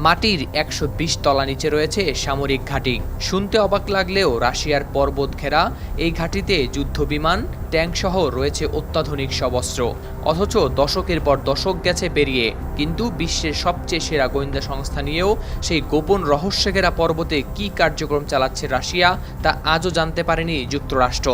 মাটির ১২০ তলা নিচে রয়েছে সামরিক ঘাঁটি। শুনতে অবাক লাগলেও রাশিয়ার পর্বত ঘেরা এই ঘাঁটিতে যুদ্ধবিমান, ট্যাঙ্কসহ রয়েছে অত্যাধুনিক সব অস্ত্র। অথচ দশকের পর দশক গেছে পেরিয়ে, কিন্তু বিশ্বের সবচেয়ে সেরা গোয়েন্দা সংস্থা নিয়েও সেই গোপন রহস্য ঘেরা পর্বতে কী কার্যক্রম চালাচ্ছে রাশিয়া, তা আজও জানতে পারেনি যুক্তরাষ্ট্র।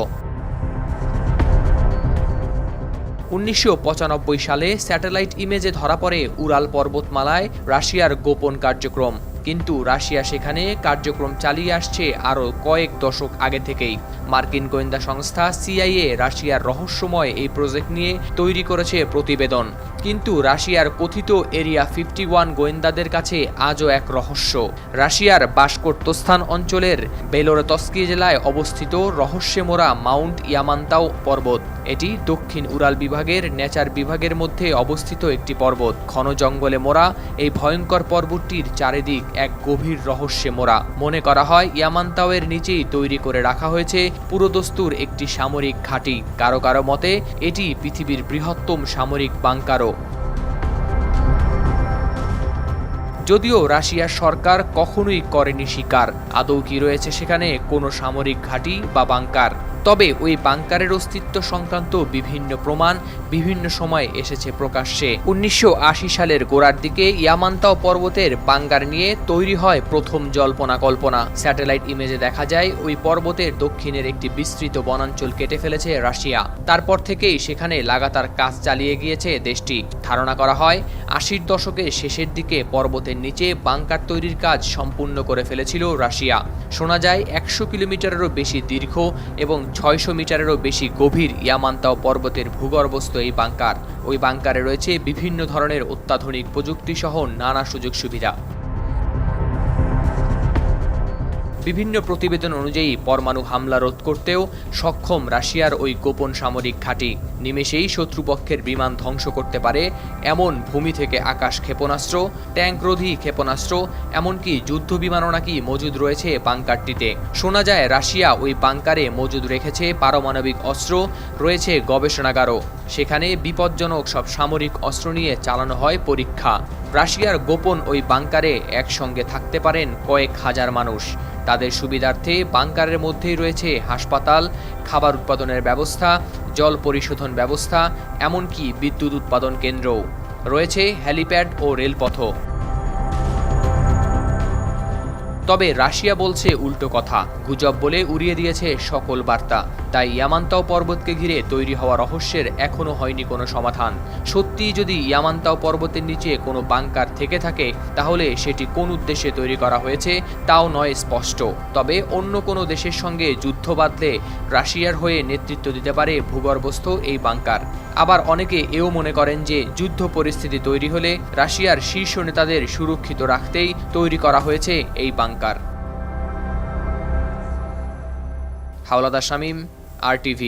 ১৯৯৫ সালে স্যাটেলাইট ইমেজে ধরা পড়ে উরাল পর্বতমালায় রাশিয়ার গোপন কার্যক্রম, কিন্তু রাশিয়া সেখানে কার্যক্রম চালিয়ে আসছে আরও কয়েক দশক আগে থেকেই। মার্কিন গোয়েন্দা সংস্থা সিআইএ রাশিয়ার রহস্যময় এই প্রজেক্ট নিয়ে তৈরি করেছে প্রতিবেদন, কিন্তু রাশিয়ার কথিত এরিয়া 51 গোয়েন্দাদের কাছে আজও এক রহস্য। রাশিয়ার বাশকোর্তস্থান অঞ্চলের বেলোরতস্কি জেলায় অবস্থিত রহস্যে মোড়া মাউন্ট ইয়ামান্তাও পর্বত। এটি দক্ষিণ উরাল বিভাগের নেচার বিভাগের মধ্যে অবস্থিত একটি পর্বত। ঘন জঙ্গলে মোড়া এই ভয়ঙ্কর পর্বতটির চারিদিক এক গভীর রহস্যে মোড়া। মনে করা হয় ইয়ামান্তাওয়ের নিচেই তৈরি করে রাখা হয়েছে পুরোদস্তুর একটি সামরিক ঘাঁটি। কারো কারো মতে এটি পৃথিবীর বৃহত্তম সামরিক বাংকারও। যদিও রাশিয়ার সরকার কখনোই করেনি স্বীকার আদৌ কি রয়েছে সেখানে কোনো সামরিক ঘাঁটি বা বাংকার। তবে ওই বাংকারের অস্তিত্ব সংক্রান্ত বিভিন্ন প্রমাণ বিভিন্ন সময় এসেছে প্রকাশ্যে। ১৯৮০ সালের গোড়ার দিকে ইয়ামান্তাও পর্বতের বাংকার নিয়ে তৈরি হয় প্রথম জল্পনা কল্পনা। স্যাটেলাইট ইমেজে দেখা যায় ওই পর্বতের দক্ষিণের একটি বিস্তৃত বনাঞ্চল কেটে ফেলেছে রাশিয়া। তারপর থেকেই সেখানে লাগাতার কাজ চালিয়ে গিয়েছে দেশটি। ধারণা করা হয় ৮০ দশকের শেষের দিকে পর্বতের নিচে বাংকার তৈরির কাজ সম্পূর্ণ করে ফেলেছিল রাশিয়া। শোনা যায় ১০০ কিলোমিটারেরও বেশি দীর্ঘ এবং ৬০০ মিটারেরও বেশি গভীর ইয়ামান্তাও পর্বতের ভূগর্ভস্থ এই বাংকার। ওই বাংকারে রয়েছে বিভিন্ন ধরনের অত্যাধুনিক প্রযুক্তি সহ নানা সুযোগ সুবিধা। বিভিন্ন প্রতিবেদন অনুযায়ী পরমাণু হামলা রোধ করতেও সক্ষম রাশিয়ার ওই গোপন সামরিক ঘাঁটি। নিমেষেই শত্রুপক্ষের বিমান ধ্বংস করতে পারে এমন ভূমি থেকে আকাশ ক্ষেপণাস্ত্র, ট্যাঙ্করোধী ক্ষেপণাস্ত্র, এমনকি যুদ্ধ বিমানও নাকি মজুদ রয়েছে বাংকারটিতে। শোনা যায় রাশিয়া ওই বাংকারে মজুদ রেখেছে পারমাণবিক অস্ত্র, রয়েছে গবেষণাগারও। সেখানে বিপজ্জনক সব সামরিক অস্ত্র নিয়ে চালানো হয় পরীক্ষা। রাশিয়ার গোপন ওই বাংকারে একসঙ্গে থাকতে পারেন কয়েক হাজার মানুষ। তাদের সুবিধার্থে বাংকারের মধ্যেই রয়েছে হাসপাতাল, খাবার উৎপাদনের ব্যবস্থা, জল পরিশোধন ব্যবস্থা, এমনকি বিদ্যুৎ উৎপাদন কেন্দ্রও। রয়েছে হেলিপ্যাড ও রেলপথও। তবে রাশিয়া বলছে উল্টো কথা, গুজব বলে উড়িয়ে দিয়েছে সকল বার্তা। তাই ইয়ামান্তাও পর্বতকে ঘিরে তৈরি হওয়া রহস্যের এখনও হয়নি কোনো সমাধান। সত্যিই যদি ইয়ামান্তাও পর্বতের নিচে কোনো বাংকার থেকে থাকে, তাহলে সেটি কোন উদ্দেশ্যে তৈরি করা হয়েছে তাও নয় স্পষ্ট। তবে অন্য কোনো দেশের সঙ্গে যুদ্ধ বাঁধলে রাশিয়ার হয়ে নেতৃত্ব দিতে পারে ভূগর্ভস্থ এই বাংকার। আবার অনেকে এও মনে করেন যে যুদ্ধ পরিস্থিতি তৈরি হলে রাশিয়ার শীর্ষ নেতাদের সুরক্ষিত রাখতেই তৈরি করা হয়েছে এই বাংকার। হাওলাদার শামীম, RTV।